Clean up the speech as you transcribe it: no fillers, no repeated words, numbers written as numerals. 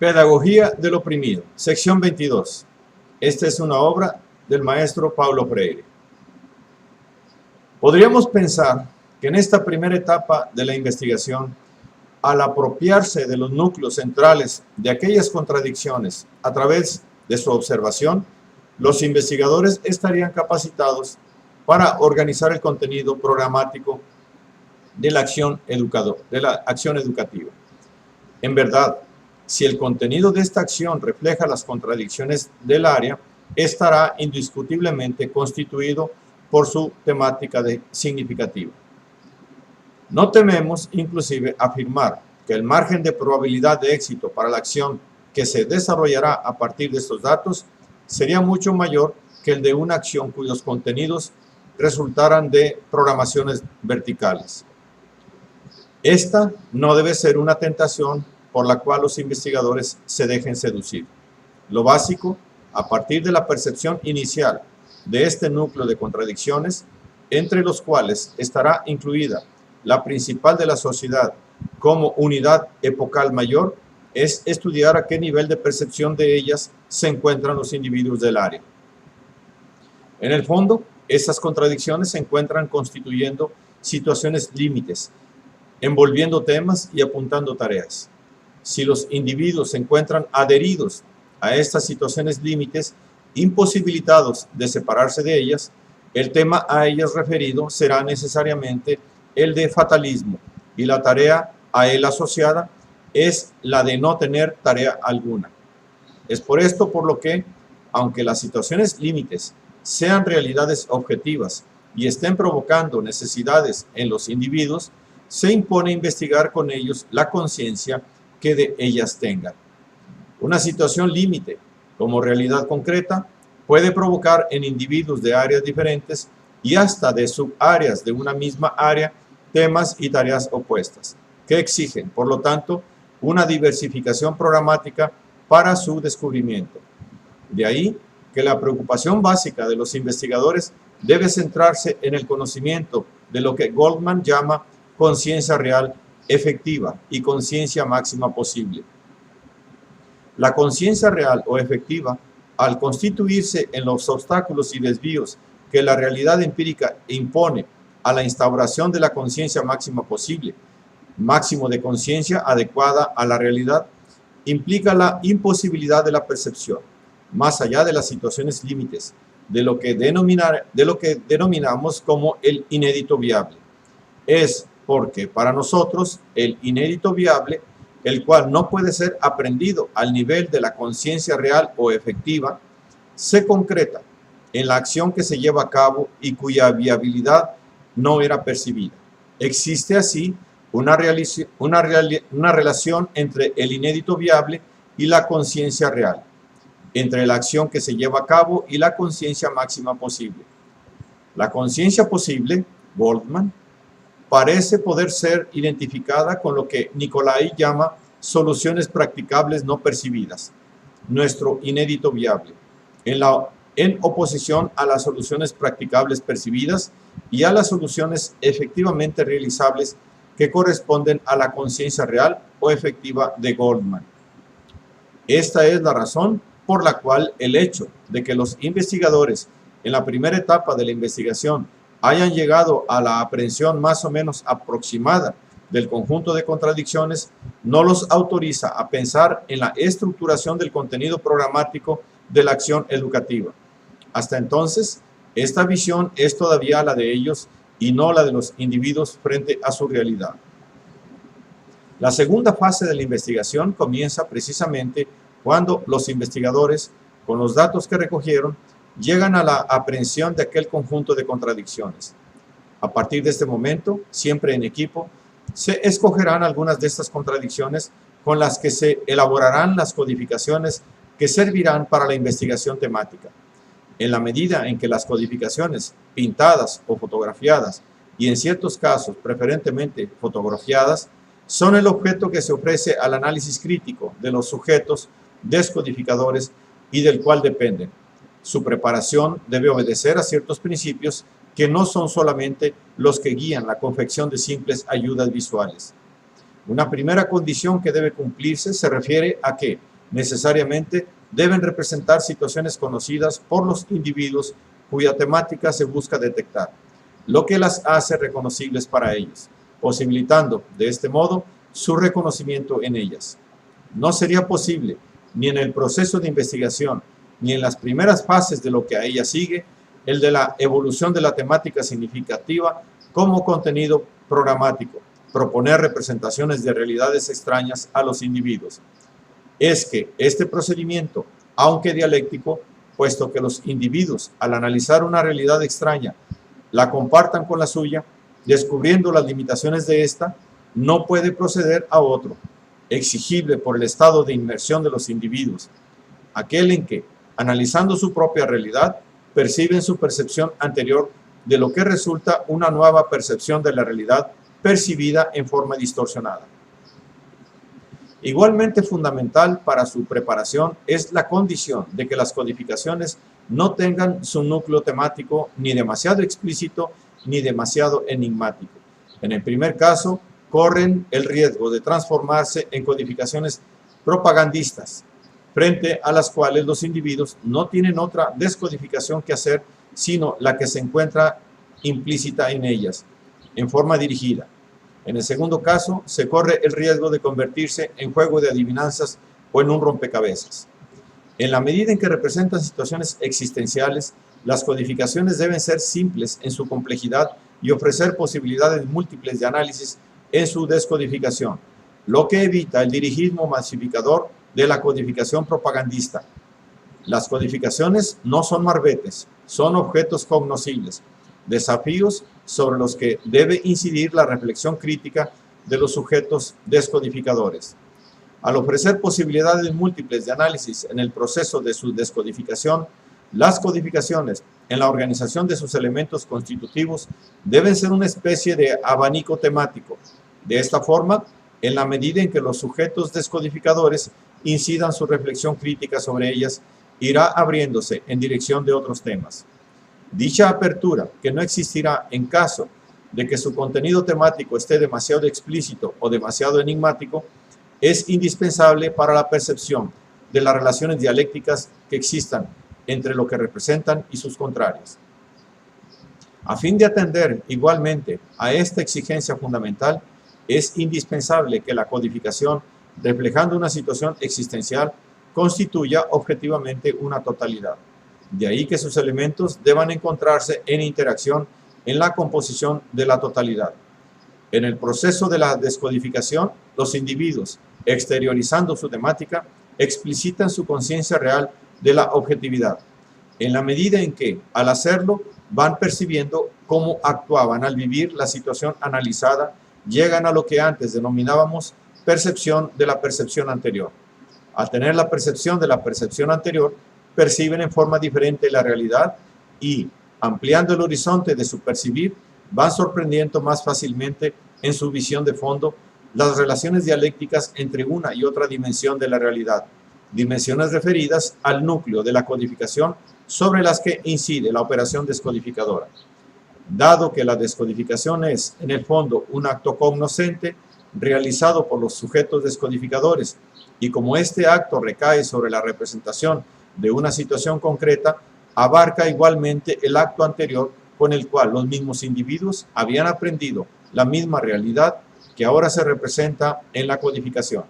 Pedagogía del oprimido, sección 22. Esta es una obra del maestro Paulo Freire. Podríamos pensar que en esta primera etapa de la investigación, al apropiarse de los núcleos centrales de aquellas contradicciones a través de su observación, los investigadores estarían capacitados para organizar el contenido programático de la acción educativa. En verdad, si el contenido de esta acción refleja las contradicciones del área, estará indiscutiblemente constituido por su temática significativa. No tememos inclusive afirmar que el margen de probabilidad de éxito para la acción que se desarrollará a partir de estos datos sería mucho mayor que el de una acción cuyos contenidos resultaran de programaciones verticales. Esta no debe ser una tentación por la cual los investigadores se dejen seducir. Lo básico, a partir de la percepción inicial de este núcleo de contradicciones, entre los cuales estará incluida la principal de la sociedad como unidad epocal mayor, es estudiar a qué nivel de percepción de ellas se encuentran los individuos del área. En el fondo, estas contradicciones se encuentran constituyendo situaciones límites, envolviendo temas y apuntando tareas. Si los individuos se encuentran adheridos a estas situaciones límites, imposibilitados de separarse de ellas, el tema a ellas referido será necesariamente el de fatalismo, y la tarea a él asociada es la de no tener tarea alguna. Es por esto por lo que, aunque las situaciones límites sean realidades objetivas y estén provocando necesidades en los individuos, se impone investigar con ellos la conciencia que de ellas tengan. Una situación límite, como realidad concreta, puede provocar en individuos de áreas diferentes y hasta de subáreas de una misma área temas y tareas opuestas, que exigen, por lo tanto, una diversificación programática para su descubrimiento. De ahí que la preocupación básica de los investigadores debe centrarse en el conocimiento de lo que Goldman llama conciencia real efectiva y conciencia máxima posible. La conciencia real o efectiva, al constituirse en los obstáculos y desvíos que la realidad empírica impone a la instauración de la conciencia máxima posible, máximo de conciencia adecuada a la realidad, implica la imposibilidad de la percepción, más allá de las situaciones límites, de lo que denominamos como el inédito viable. Es porque para nosotros el inédito viable, el cual no puede ser aprendido al nivel de la conciencia real o efectiva, se concreta en la acción que se lleva a cabo y cuya viabilidad no era percibida. Existe así una relación entre el inédito viable y la conciencia real, entre la acción que se lleva a cabo y la conciencia máxima posible. La conciencia posible, Goldman, parece poder ser identificada con lo que Nicolai llama soluciones practicables no percibidas, nuestro inédito viable, en oposición a las soluciones practicables percibidas y a las soluciones efectivamente realizables que corresponden a la conciencia real o efectiva de Goldman. Esta es la razón por la cual el hecho de que los investigadores en la primera etapa de la investigación hayan llegado a la aprehensión más o menos aproximada del conjunto de contradicciones, no los autoriza a pensar en la estructuración del contenido programático de la acción educativa. Hasta entonces, esta visión es todavía la de ellos y no la de los individuos frente a su realidad. La segunda fase de la investigación comienza precisamente cuando los investigadores, con los datos que recogieron, llegan a la aprehensión de aquel conjunto de contradicciones. A partir de este momento, siempre en equipo, se escogerán algunas de estas contradicciones con las que se elaborarán las codificaciones que servirán para la investigación temática. En la medida en que las codificaciones, pintadas o fotografiadas, y en ciertos casos preferentemente fotografiadas, son el objeto que se ofrece al análisis crítico de los sujetos descodificadores y del cual dependen. Su preparación debe obedecer a ciertos principios que no son solamente los que guían la confección de simples ayudas visuales. Una primera condición que debe cumplirse se refiere a que, necesariamente deben representar situaciones conocidas por los individuos cuya temática se busca detectar, lo que las hace reconocibles para ellos, posibilitando de este modo su reconocimiento en ellas. No sería posible, ni en el proceso de investigación, ni en las primeras fases de lo que a ella sigue, el de la evolución de la temática significativa como contenido programático, proponer representaciones de realidades extrañas a los individuos. Es que este procedimiento, aunque dialéctico, puesto que los individuos, al analizar una realidad extraña, la compartan con la suya, descubriendo las limitaciones de esta, no puede proceder a otro, exigible por el estado de inmersión de los individuos, aquel en que, analizando su propia realidad, perciben su percepción anterior de lo que resulta una nueva percepción de la realidad percibida en forma distorsionada. Igualmente fundamental para su preparación es la condición de que las codificaciones no tengan su núcleo temático ni demasiado explícito ni demasiado enigmático. En el primer caso, corren el riesgo de transformarse en codificaciones propagandistas, frente a las cuales los individuos no tienen otra descodificación que hacer, sino la que se encuentra implícita en ellas, en forma dirigida. En el segundo caso, se corre el riesgo de convertirse en juego de adivinanzas o en un rompecabezas. En la medida en que representan situaciones existenciales, las codificaciones deben ser simples en su complejidad y ofrecer posibilidades múltiples de análisis en su descodificación, lo que evita el dirigismo masificador de la codificación propagandista. Las codificaciones no son marbetes, son objetos cognoscibles, desafíos sobre los que debe incidir la reflexión crítica de los sujetos descodificadores. Al ofrecer posibilidades múltiples de análisis en el proceso de su descodificación, las codificaciones, en la organización de sus elementos constitutivos, deben ser una especie de abanico temático. De esta forma, en la medida en que los sujetos descodificadores incidan su reflexión crítica sobre ellas, irá abriéndose en dirección de otros temas. Dicha apertura, que no existirá en caso de que su contenido temático esté demasiado explícito o demasiado enigmático, es indispensable para la percepción de las relaciones dialécticas que existan entre lo que representan y sus contrarios. A fin de atender igualmente a esta exigencia fundamental, es indispensable que la codificación, reflejando una situación existencial, constituya objetivamente una totalidad. De ahí que sus elementos deban encontrarse en interacción en la composición de la totalidad. En el proceso de la descodificación, los individuos, exteriorizando su temática, explicitan su conciencia real de la objetividad, en la medida en que, al hacerlo, van percibiendo cómo actuaban al vivir la situación analizada, llegan a lo que antes denominábamos percepción de la percepción anterior. Al tener la percepción de la percepción anterior, perciben en forma diferente la realidad y, ampliando el horizonte de su percibir, van sorprendiendo más fácilmente en su visión de fondo las relaciones dialécticas entre una y otra dimensión de la realidad, dimensiones referidas al núcleo de la codificación sobre las que incide la operación descodificadora. Dado que la descodificación es, en el fondo, un acto cognoscente realizado por los sujetos descodificadores, y como este acto recae sobre la representación de una situación concreta, abarca igualmente el acto anterior con el cual los mismos individuos habían aprendido la misma realidad que ahora se representa en la codificación.